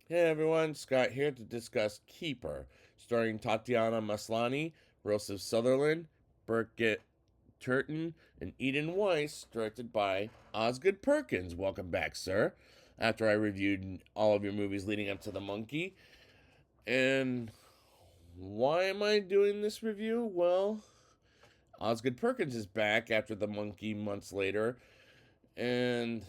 Hey everyone, Scott here to discuss Keeper, starring Tatiana Maslany, Joseph Sutherland, Birgit Turton, and Eden Weiss, directed by Osgood Perkins. Welcome back, sir. After I reviewed all of your movies leading up to The Monkey. And why am I doing this review? Well, Osgood Perkins is back after The Monkey months later, and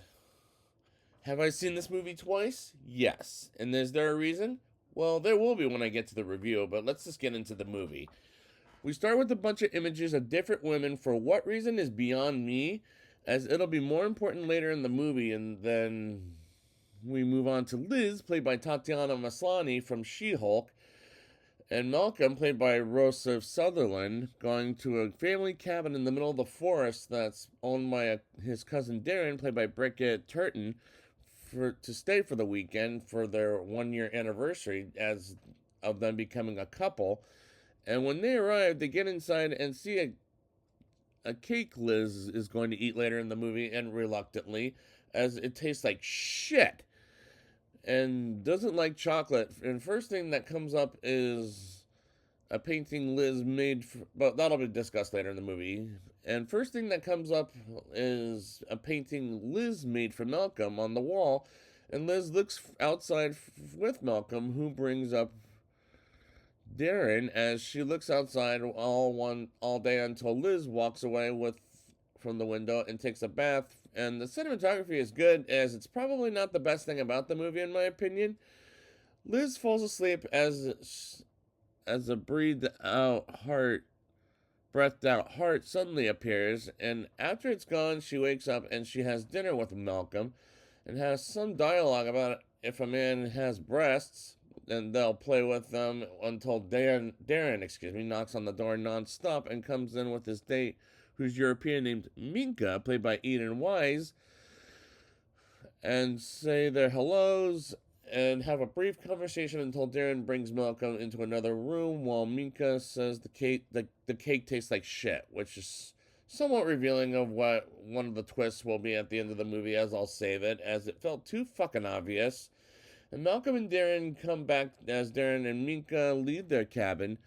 have I seen this movie twice? Yes. And is there a reason? Well, there will be when I get to the review, but let's just get into the movie. We start with a bunch of images of different women for what reason is beyond me, as it'll be more important later in the movie, and then we move on to Liz, played by Tatiana Maslany from She-Hulk, and Malcolm, played by Joseph Sutherland, going to a family cabin in the middle of the forest that's owned by his cousin Darren, played by Brickett Turton, to stay for the weekend for their 1 year anniversary as of them becoming a couple. And when they arrive, they get inside and see a cake Liz is going to eat later in the movie, and reluctantly, as it tastes like shit and doesn't like chocolate. And first thing that comes up is a painting Liz made, but that'll be discussed later in the movie. And first thing that comes up is a painting Liz made for Malcolm on the wall, and Liz looks outside with Malcolm, who brings up Darren as she looks outside all day until Liz walks away with from the window and takes a bath. And the cinematography is good, as it's probably not the best thing about the movie in my opinion. Liz falls asleep as a breathed out heart suddenly appears, and after it's gone, she wakes up and she has dinner with Malcolm and has some dialogue about if a man has breasts, then they'll play with them until Darren, knocks on the door nonstop and comes in with his date, who's European, named Minka, played by Eden Wise, and say their hellos and have a brief conversation until Darren brings Malcolm into another room while Minka says the cake tastes like shit, which is somewhat revealing of what one of the twists will be at the end of the movie, as I'll save it, as it felt too fucking obvious. And Malcolm and Darren come back as Darren and Minka leave their cabin,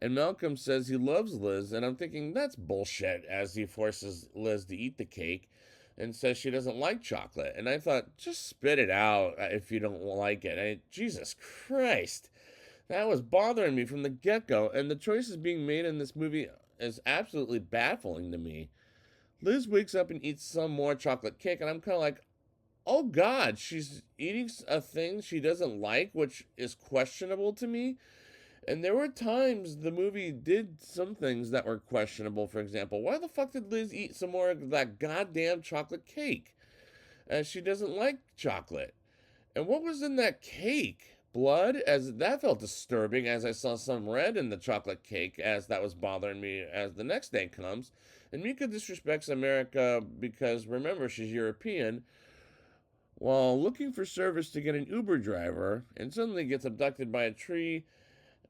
and Malcolm says he loves Liz, and I'm thinking that's bullshit, as he forces Liz to eat the cake and says she doesn't like chocolate. And I thought, just spit it out if you don't like it. Jesus Christ. That was bothering me from the get go, and the choices being made in this movie is absolutely baffling to me. Liz wakes up and eats some more chocolate cake, and I'm kind of like, oh God, she's eating a thing she doesn't like, which is questionable to me. And there were times the movie did some things that were questionable. For example, why the fuck did Liz eat some more of that goddamn chocolate cake? She doesn't like chocolate. And what was in that cake? Blood? As that felt disturbing, as I saw some red in the chocolate cake, as that was bothering me as the next day comes. And Mika disrespects America because, remember, she's European, while looking for service to get an Uber driver, and suddenly gets abducted by a tree,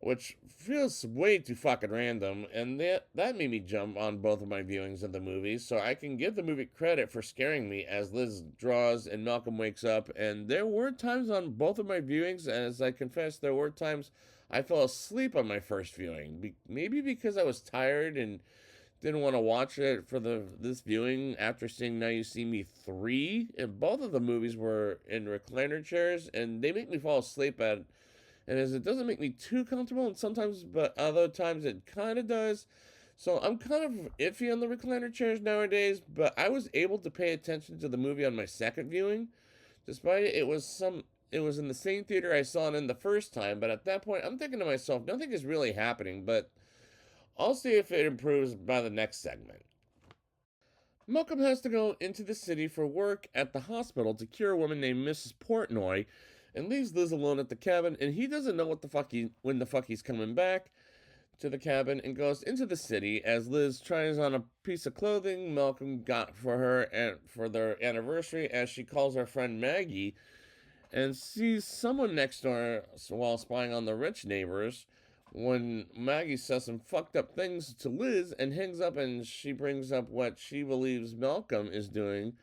which feels way too fucking random, and that made me jump on both of my viewings of the movie. So I can give the movie credit for scaring me as Liz draws and Malcolm wakes up. And there were times on both of my viewings, as I confess, there were times I fell asleep on my first viewing. Maybe because I was tired and didn't want to watch it for this viewing after seeing Now You See Me 3. And both of the movies were in recliner chairs, and they make me fall asleep at, and as it doesn't make me too comfortable, and sometimes, but other times it kind of does. So I'm kind of iffy on the recliner chairs nowadays, but I was able to pay attention to the movie on my second viewing, despite it was in the same theater I saw it in the first time. But at that point, I'm thinking to myself, nothing is really happening. But I'll see if it improves by the next segment. Malcolm has to go into the city for work at the hospital to cure a woman named Mrs. Portnoy, and leaves Liz alone at the cabin. And he doesn't know when the fuck he's coming back to the cabin, and goes into the city as Liz tries on a piece of clothing Malcolm got for her and for their anniversary, as she calls her friend Maggie, and sees someone next door while spying on the rich neighbors. When Maggie says some fucked up things to Liz and hangs up, and she brings up what she believes Malcolm is doing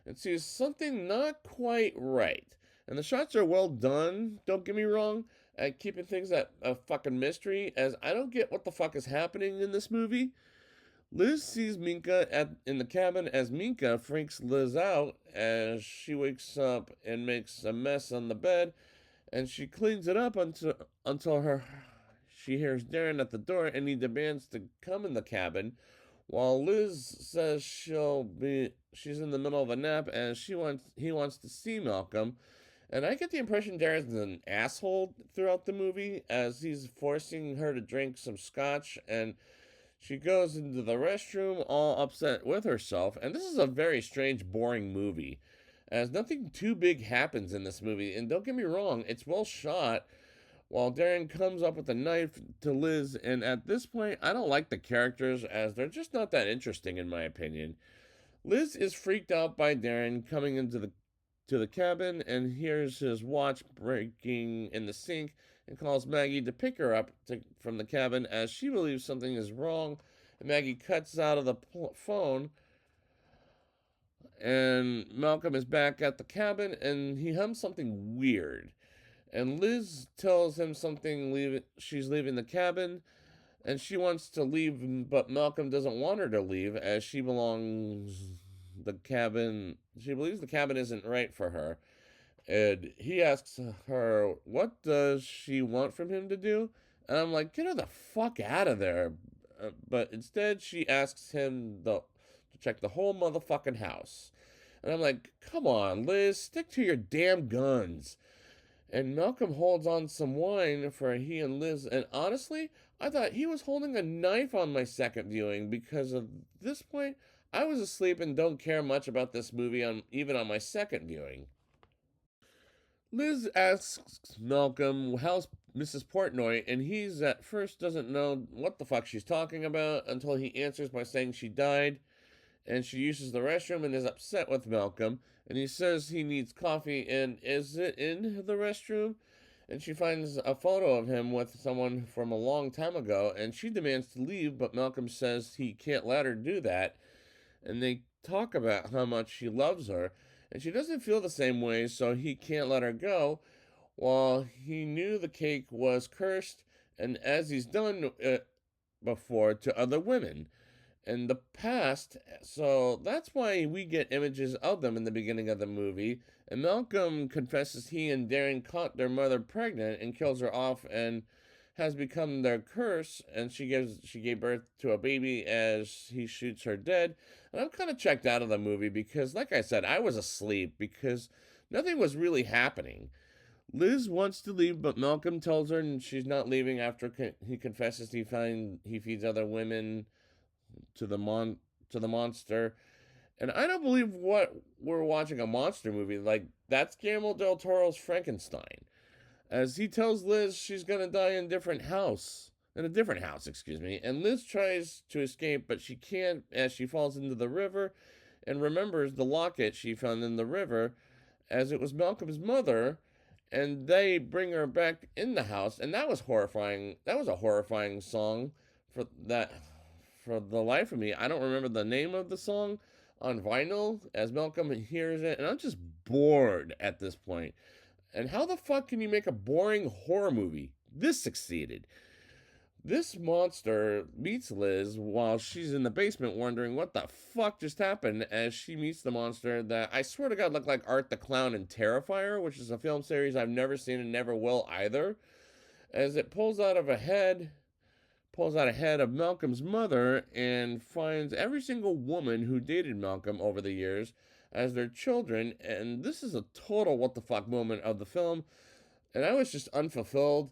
and sees something not quite right. And the shots are well done, don't get me wrong, at keeping things at a fucking mystery, as I don't get what the fuck is happening in this movie. Liz sees Minka in the cabin as Minka freaks Liz out as she wakes up and makes a mess on the bed, and she cleans it up until she hears Darren at the door and he demands to come in the cabin, while Liz says she's in the middle of a nap and he wants to see Malcolm. And I get the impression Darren's an asshole throughout the movie as he's forcing her to drink some scotch, and she goes into the restroom all upset with herself. And this is a very strange, boring movie, as nothing too big happens in this movie. And don't get me wrong, it's well shot. While Darren comes up with a knife to Liz, and at this point, I don't like the characters as they're just not that interesting in my opinion. Liz is freaked out by Darren coming into the cabin and hears his watch breaking in the sink and calls Maggie to pick her up from the cabin as she believes something is wrong. And Maggie cuts out of the phone, and Malcolm is back at the cabin and he hums something weird. And Liz tells him she's leaving the cabin and she wants to leave, but Malcolm doesn't want her to leave as she belongs the cabin. She believes the cabin isn't right for her. And he asks her, what does she want from him to do? And I'm like, get her the fuck out of there. But instead, she asks him to check the whole motherfucking house. And I'm like, come on, Liz, stick to your damn guns. And Malcolm holds on some wine for he and Liz. And honestly, I thought he was holding a knife on my second viewing because at this point, I was asleep and don't care much about this movie even on my second viewing. Liz asks Malcolm how's Mrs. Portnoy, and he's at first doesn't know what the fuck she's talking about until he answers by saying she died, and she uses the restroom and is upset with Malcolm, and he says he needs coffee, and is it in the restroom? And she finds a photo of him with someone from a long time ago, and she demands to leave, but Malcolm says he can't let her do that, and they talk about how much he loves her, and she doesn't feel the same way, so he can't let her go. While he knew the cake was cursed, and as he's done before to other women in the past, so that's why we get images of them in the beginning of the movie. And Malcolm confesses he and Darren caught their mother pregnant and kills her off, and has become their curse, and she gave birth to a baby as he shoots her dead. And I'm kind of checked out of the movie because, like I said, I was asleep because nothing was really happening. Liz wants to leave, but Malcolm tells her and she's not leaving after he confesses he feeds other women to the monster. And I don't believe what we're watching a monster movie. Like, that's Guillermo del Toro's Frankenstein, as he tells Liz she's gonna die in a different house, excuse me. And Liz tries to escape, but she can't as she falls into the river and remembers the locket she found in the river, as it was Malcolm's mother, and they bring her back in the house, and that was horrifying. That was a horrifying song for that for the life of me. I don't remember the name of the song on vinyl as Malcolm hears it, and I'm just bored at this point. And how the fuck can you make a boring horror movie? This succeeded. This monster meets Liz while she's in the basement wondering what the fuck just happened, as she meets the monster that I swear to God looked like Art the Clown in Terrifier, which is a film series I've never seen and never will either, as it pulls out a head of Malcolm's mother and finds every single woman who dated Malcolm over the years as their children. And this is a total what the fuck moment of the film, and I was just unfulfilled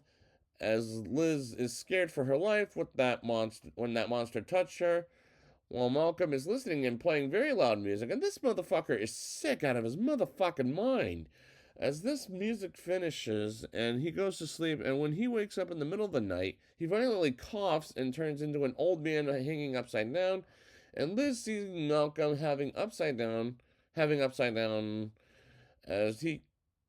as Liz is scared for her life with that monster when that monster touched her, while Malcolm is listening and playing very loud music, and this motherfucker is sick out of his motherfucking mind. As this music finishes and he goes to sleep, and when he wakes up in the middle of the night, he violently coughs and turns into an old man hanging upside down, and Liz sees Malcolm having upside down as he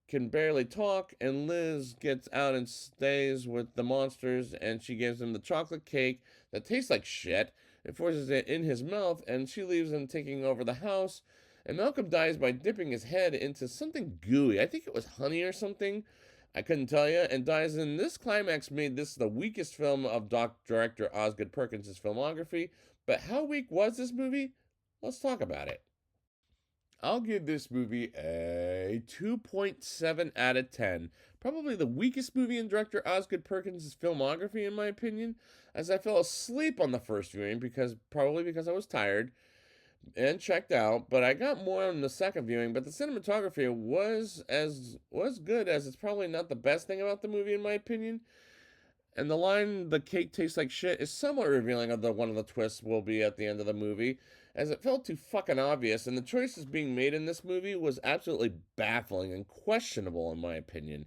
can barely talk, and Liz gets out and stays with the monsters, and she gives him the chocolate cake that tastes like shit and forces it in his mouth, and she leaves him taking over the house, And Malcolm dies by dipping his head into something gooey. I think it was honey or something. I couldn't tell you. And dies in this climax made this the weakest film of director Osgood Perkins' filmography. But how weak was this movie? Let's talk about it. I'll give this movie a 2.7 out of 10. Probably the weakest movie in director Osgood Perkins' filmography, in my opinion, as I fell asleep on the first viewing probably because I was tired and checked out, but I got more on the second viewing. But the cinematography was good, as it's probably not the best thing about the movie, in my opinion. And the line "the cake tastes like shit" is somewhat revealing of the one of the twists will be at the end of the movie, as it felt too fucking obvious, and the choices being made in this movie was absolutely baffling and questionable, in my opinion.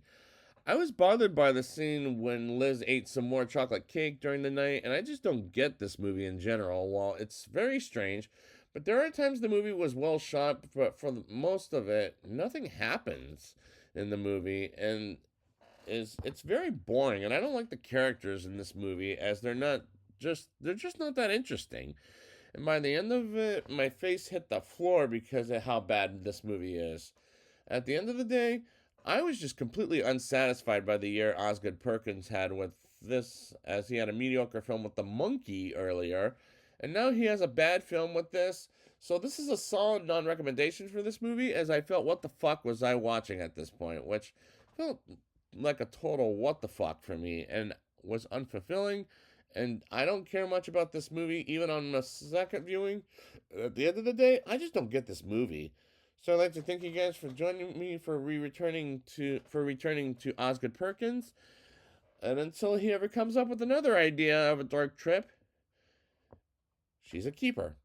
I was bothered by the scene when Liz ate some more chocolate cake during the night, and I just don't get this movie in general. While it's very strange, but there are times the movie was well shot, but for most of it, nothing happens in the movie, and it's very boring. And I don't like the characters in this movie, as they're just not that interesting. And by the end of it, my face hit the floor because of how bad this movie is. At the end of the day, I was just completely unsatisfied by the year Osgood Perkins had with this, as he had a mediocre film with The Monkey earlier, and now he has a bad film with this. So this is a solid non-recommendation for this movie, as I felt, what the fuck was I watching at this point, which felt like a total what the fuck for me, and was unfulfilling. And I don't care much about this movie, even on the second viewing. At the end of the day, I just don't get this movie. So I'd like to thank you guys for joining me for returning to Osgood Perkins. And until he ever comes up with another idea of a dark trip, she's a keeper.